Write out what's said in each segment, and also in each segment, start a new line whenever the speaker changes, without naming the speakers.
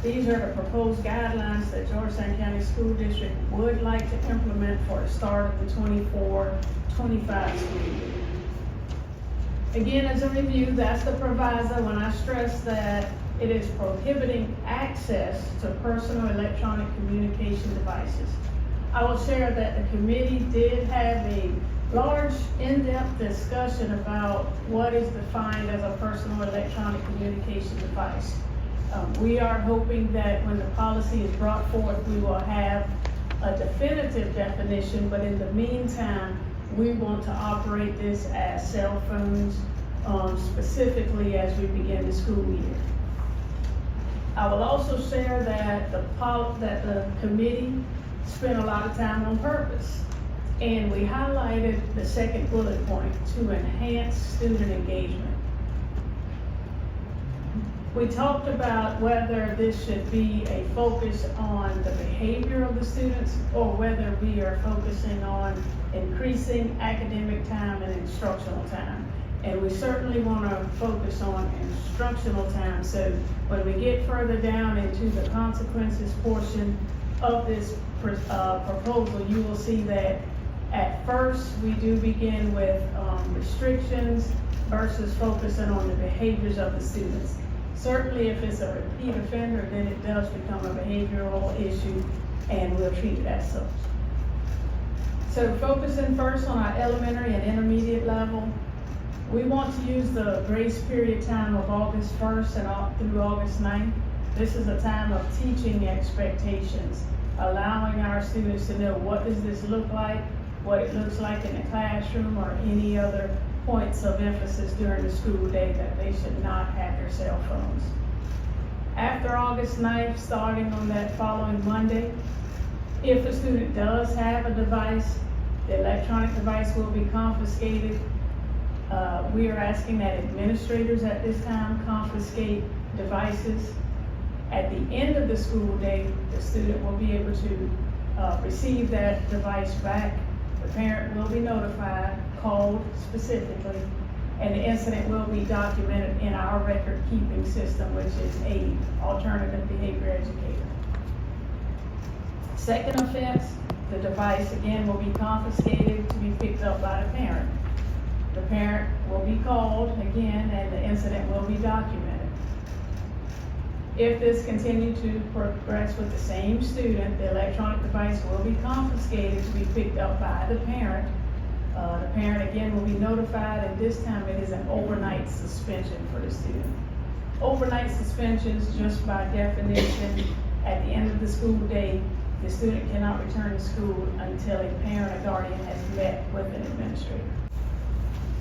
These are the proposed guidelines that Georgetown County School District would like to implement for the start of the 24-25 school year. Again, as a review, that's the proviso when I stress that it is prohibiting access to personal electronic communication devices. I will share that the committee did have a large, in-depth discussion about what is defined as a personal electronic communication device. We are hoping that when the policy is brought forth, we will have a definitive definition, but in the meantime, we want to operate this as cell phones, specifically as we begin the school year. I will also share that the committee spent a lot of time on purpose, and we highlighted the second bullet point, to enhance student engagement. We talked about whether this should be a focus on the behavior of the students or whether we are focusing on increasing academic time and instructional time. And we certainly want to focus on instructional time. So when we get further down into the consequences portion of this proposal, you will see that at first we do begin with restrictions versus focusing on the behaviors of the students. Certainly if it's a repeat offender, then it does become a behavioral issue and we'll treat it as such. So focusing first on our elementary and intermediate level, we want to use the grace period time of August 1st and through August 9th. This is a time of teaching expectations, allowing our students to know what does this look like, what it looks like in the classroom, or any other points of emphasis during the school day that they should not have their cell phones. After August 9th, starting on that following Monday, if a student does have a device, the electronic device will be confiscated. We are asking that administrators at this time confiscate devices. At the end of the school day, the student will be able to receive that device back. The parent will be notified, called specifically, and the incident will be documented in our record keeping system, which is AID, Alternative Behavior Educator. Second offense, the device again will be confiscated to be picked up by the parent. The parent will be called again and the incident will be documented. If this continues to progress with the same student, the electronic device will be confiscated to be picked up by the parent. The parent again will be notified, and this time it is an overnight suspension for the student. Overnight suspensions, just by definition, at the end of the school day, the student cannot return to school until a parent or guardian has met with an administrator.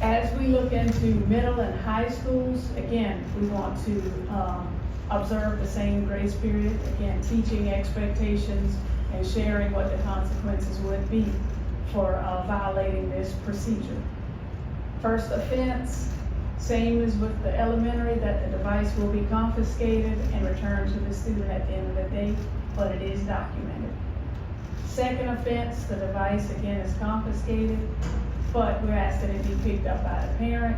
As we look into middle and high schools, again, we want to observe the same grace period, again, teaching expectations and sharing what the consequences would be for violating this procedure. First offense, same as with the elementary, that the device will be confiscated and returned to the student at the end of the day, but it is documented. Second offense, the device again is confiscated, but we're asking it be picked up by the parent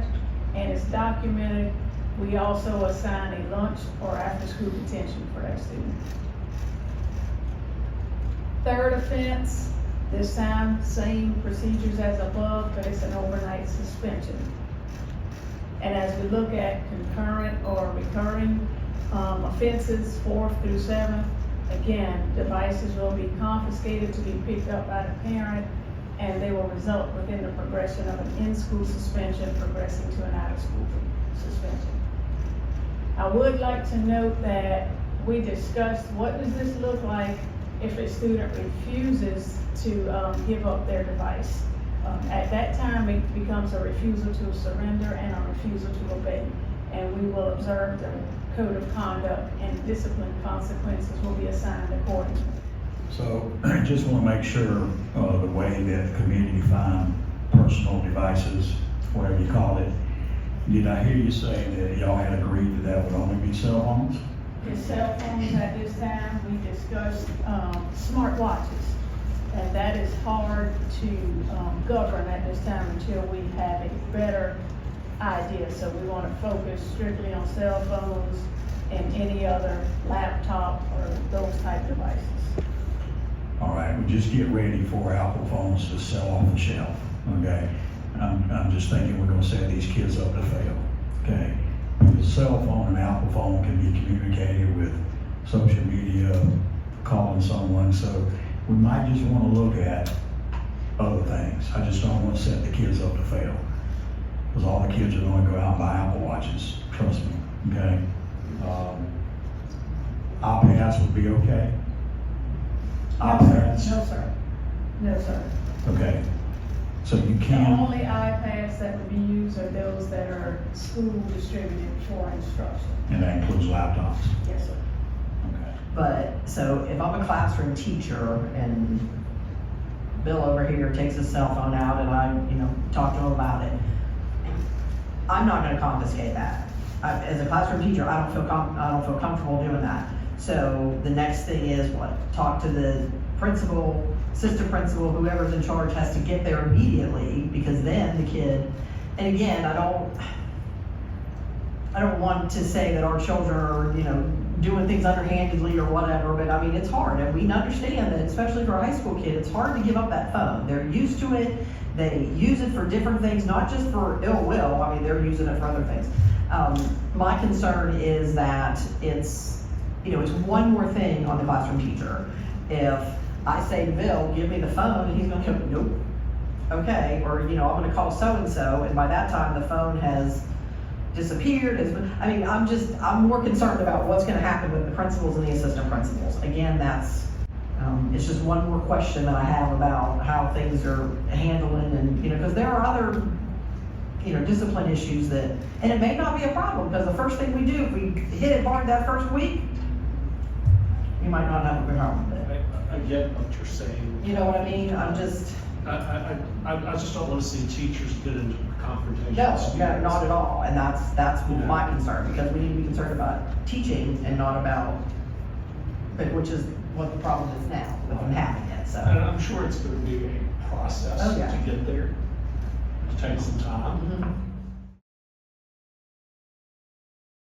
and it's documented. We also assign a lunch or after school detention for that student. Third offense, this time same procedures as above, but it's an overnight suspension. And as we look at concurrent or recurring offenses, 4th through 7th, again, devices will be confiscated to be picked up by the parent, and they will result within the progression of an in-school suspension progressing to an out-of-school suspension. I would like to note that we discussed what does this look like if a student refuses to give up their device. At that time, it becomes a refusal to surrender and a refusal to obey. And we will observe the code of conduct, and discipline consequences will be assigned accordingly.
So I just want to make sure the way that the community define personal devices, whatever you call it, did I hear you say that y'all had agreed that that would only be cell phones?
The cell phones at this time, we discussed smart watches, and that is hard to govern at this time until we have a better idea. So we want to focus strictly on cell phones, and any other laptop or those type devices.
All right, we just get ready for Apple phones to sell off the shelf, okay? I'm just thinking we're gonna set these kids up to fail, okay? Because a cell phone and Apple phone can be communicated with social media, calling someone, so we might just wanna look at other things. I just don't wanna set the kids up to fail. Because all the kids are gonna go out and buy Apple Watches, trust me, okay? iPads would be okay? iPads?
No, sir. No, sir.
Okay, so you
The
can,
only iPads that would be used are those that are school distributed for instruction.
and that includes laptops,
Yes, sir.
okay?
But, so if I'm a classroom teacher and Bill over here takes his cell phone out and I, talk to him about it, I'm not gonna confiscate that. As a classroom teacher, I don't feel comfortable doing that. So the next thing is what? Talk to the principal, assistant principal, whoever's in charge has to get there immediately, because then the kid, and again, I don't want to say that our children are, doing things underhandedly or whatever, but I mean, it's hard, and we understand that, especially for a high school kid, it's hard to give up that phone. They're used to it, they use it for different things, not just for ill will, I mean, they're using it for other things. My concern is that it's one more thing on the classroom teacher. If I say to Bill, give me the phone, and he's gonna go, nope, okay, or, I'm gonna call so-and-so, and by that time, the phone has disappeared. I'm more concerned about what's gonna happen with the principals and the assistant principals. Again, it's just one more question that I have about how things are handling, and, because there are other, discipline issues that, and it may not be a problem, because the first thing we do, if we hit it hard that first week, you might not have a problem with it.
I get what you're saying.
You know what I mean?
I just don't want to see teachers get into confrontation.
No, not at all, and that's my concern, because we need to be concerned about teaching and not about, which is what the problem is now, with them having it, so.
And I'm sure it's going to be a process
Oh, yeah.
to get there. It takes some time.
Mhm.